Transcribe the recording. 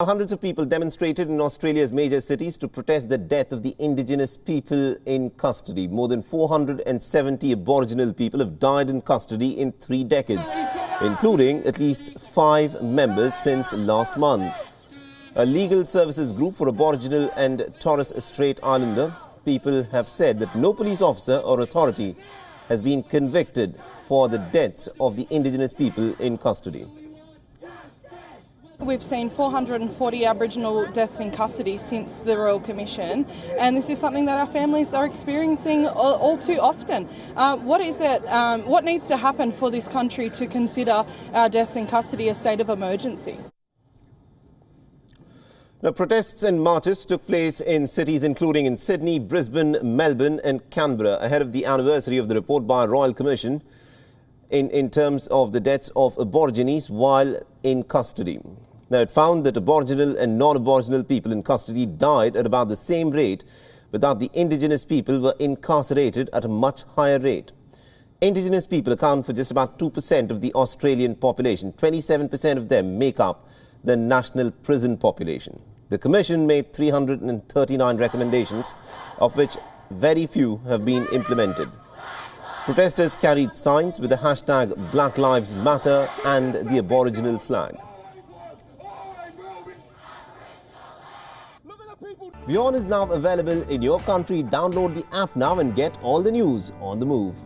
Hundreds of people demonstrated in Australia's major cities to protest the death of the indigenous people in custody. More than 470 aboriginal people have died in custody in 3 decades, including at least 5 members since last month. A legal services group for Aboriginal and Torres Strait Islander people have said that no police officer or authority has been convicted for the deaths of the indigenous people in custody. We've seen 440 Aboriginal deaths in custody since the Royal Commission, and this is something that our families are experiencing all too often. What needs to happen for this country to consider our deaths in custody a state of emergency? Now, protests and marches took place in cities including in Sydney, Brisbane, Melbourne and Canberra ahead of the anniversary of the report by a Royal Commission in terms of the deaths of Aborigines while in custody. Now, it found that Aboriginal and non-Aboriginal people in custody died at about the same rate, but that the indigenous people were incarcerated at a much higher rate. Indigenous people account for just about 2% of the Australian population. 27% of them make up the national prison population. The Commission made 339 recommendations, of which very few have been implemented. Protesters carried signs with the hashtag Black Lives Matter and the Aboriginal flag. WION is now available in your country. Download the app now and get all the news on the move.